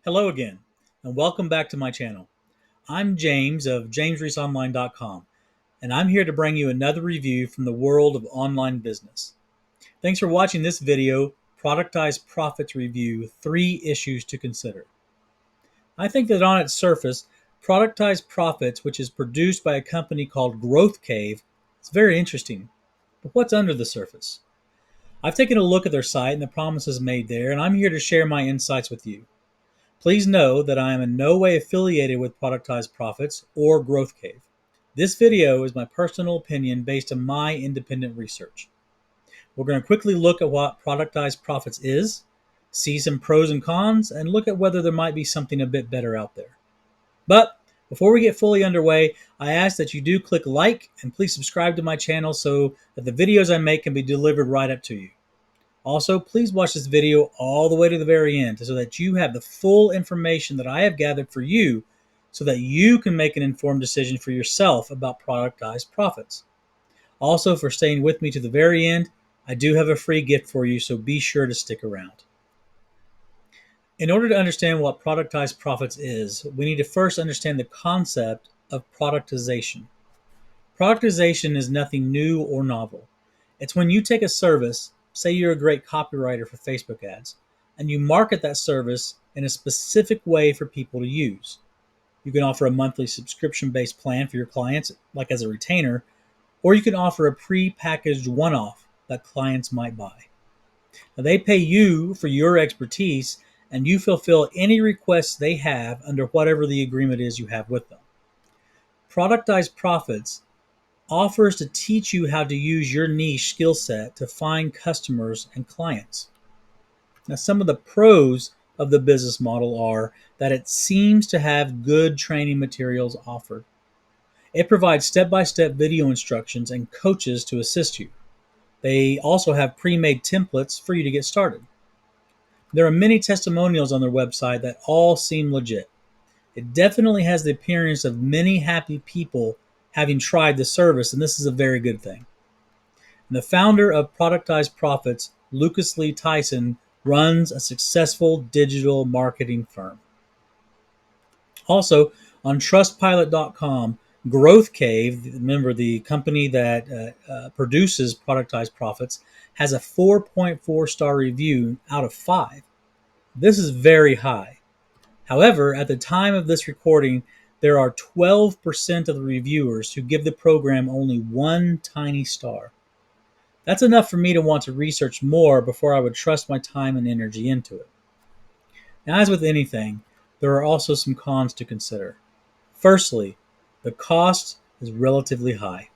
Hello again, and welcome back to my channel. I'm James of jamesreeseonline.com, and I'm here to bring you another review from the world of online business. Thanks for watching this video, Productized Profits Review, 3 Issues to Consider. I think that on its surface, Productized Profits, which is produced by a company called Growth Cave, is very interesting. But what's under the surface? I've taken a look at their site and the promises made there, and I'm here to share my insights with you. Please know that I am in no way affiliated with Productized Profits or Growth Cave. This video is my personal opinion based on my independent research. We're going to quickly look at what Productized Profits is, see some pros and cons, and look at whether there might be something a bit better out there. But before we get fully underway, I ask that you do click like and please subscribe to my channel so that the videos I make can be delivered right up to you. Also, please watch this video all the way to the very end so that you have the full information that I have gathered for you so that you can make an informed decision for yourself about productized profits. Also, for staying with me to the very end, I do have a free gift for you, so be sure to stick around. In order to understand what productized profits is, we need to first understand the concept of productization. Productization is nothing new or novel. It's when you take a service, say you're a great copywriter for Facebook ads, and you market that service in a specific way for people to use. You can offer a monthly subscription-based plan for your clients, like as a retainer, or you can offer a pre-packaged one-off that clients might buy. Now, they pay you for your expertise, and you fulfill any requests they have under whatever the agreement is you have with them. Productized Profits offers to teach you how to use your niche skill set to find customers and clients. Now, some of the pros of the business model are that it seems to have good training materials offered. It provides step-by-step video instructions and coaches to assist you. They also have pre-made templates for you to get started. There are many testimonials on their website that all seem legit. It definitely has the appearance of many happy people having tried the service, and this is a very good thing. And the founder of Productized Profits, Lucas Lee Tyson, runs a successful digital marketing firm. Also, on Trustpilot.com, Growth Cave, remember the company that produces Productized Profits, has a 4.4-star review out of 5. This is very high. However, at the time of this recording, there are 12% of the reviewers who give the program only 1 tiny star. That's enough for me to want to research more before I would trust my time and energy into it. Now, as with anything, there are also some cons to consider. Firstly, the cost is relatively high.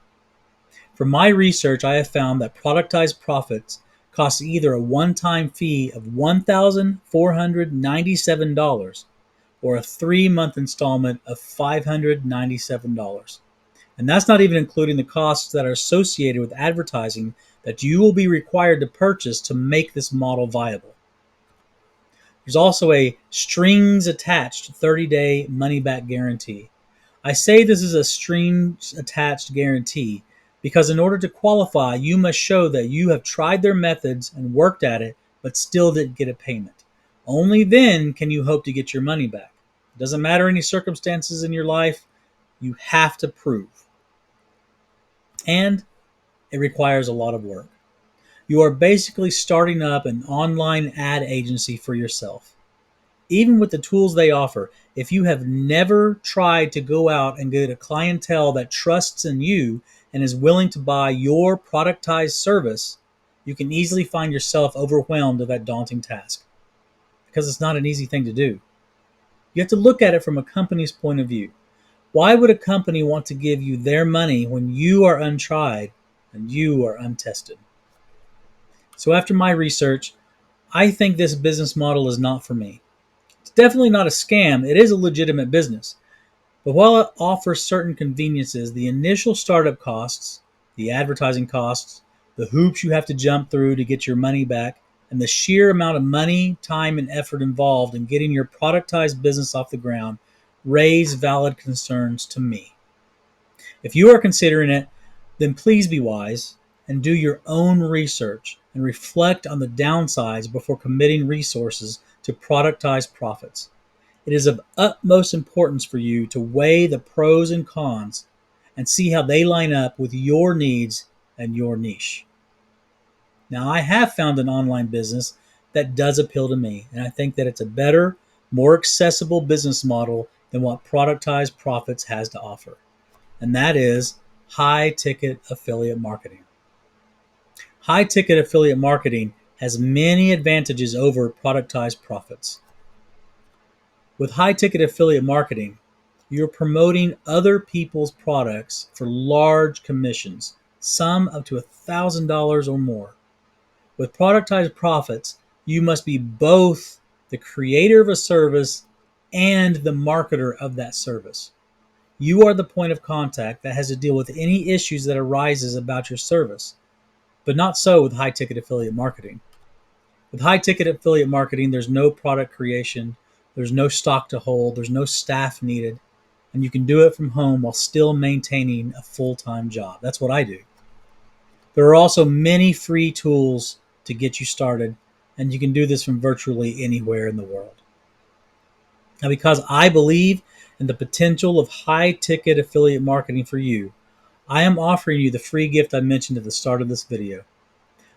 From my research, I have found that Productized Profits costs either a one-time fee of $1,497 or a 3-month installment of $597. And that's not even including the costs that are associated with advertising that you will be required to purchase to make this model viable. There's also a strings attached 30-day money-back guarantee. I say this is a strings attached guarantee because in order to qualify, you must show that you have tried their methods and worked at it, but still didn't get a payment. Only then can you hope to get your money back. It doesn't matter any circumstances in your life, you have to prove. And it requires a lot of work. You are basically starting up an online ad agency for yourself. Even with the tools they offer, if you have never tried to go out and get a clientele that trusts in you and is willing to buy your productized service, you can easily find yourself overwhelmed with that daunting task. Because it's not an easy thing to do. You have to look at it from a company's point of view. Why would a company want to give you their money when you are untried and you are untested? So after my research, I think this business model is not for me. It's definitely not a scam. It is a legitimate business. But while it offers certain conveniences, the initial startup costs, the advertising costs, the hoops you have to jump through to get your money back, and the sheer amount of money, time, and effort involved in getting your productized business off the ground raise valid concerns to me. If you are considering it, then please be wise and do your own research and reflect on the downsides before committing resources to productized profits. It is of utmost importance for you to weigh the pros and cons and see how they line up with your needs and your niche. Now, I have found an online business that does appeal to me, and I think that it's a better, more accessible business model than what Productized Profits has to offer, and that is high ticket affiliate marketing. High ticket affiliate marketing has many advantages over Productized Profits. With high ticket affiliate marketing, you're promoting other people's products for large commissions, some up to $1,000 or more. With Productized Profits, you must be both the creator of a service and the marketer of that service. You are the point of contact that has to deal with any issues that arises about your service, but not so with high ticket affiliate marketing. With high ticket affiliate marketing, there's no product creation, there's no stock to hold, there's no staff needed, and you can do it from home while still maintaining a full-time job. That's what I do. There are also many free tools to get you started, and you can do this from virtually anywhere in the world. Now, because I believe in the potential of high ticket affiliate marketing for you, I am offering you the free gift I mentioned at the start of this video.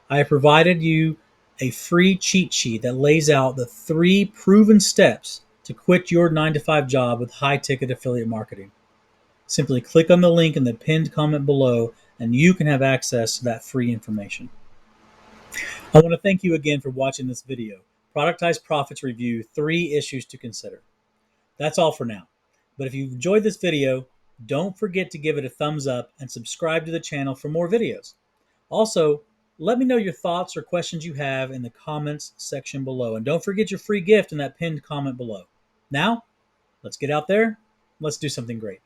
I have provided you a free cheat sheet that lays out the 3 proven steps to quit your 9-to-5 job with high ticket affiliate marketing. Simply click on the link in the pinned comment below and you can have access to that free information. I want to thank you again for watching this video. Productized Profits review 3 issues to consider. That's all for now. But if you've enjoyed this video, don't forget to give it a thumbs up and subscribe to the channel for more videos. Also, let me know your thoughts or questions you have in the comments section below. And don't forget your free gift in that pinned comment below. Now, let's get out there. Let's do something great.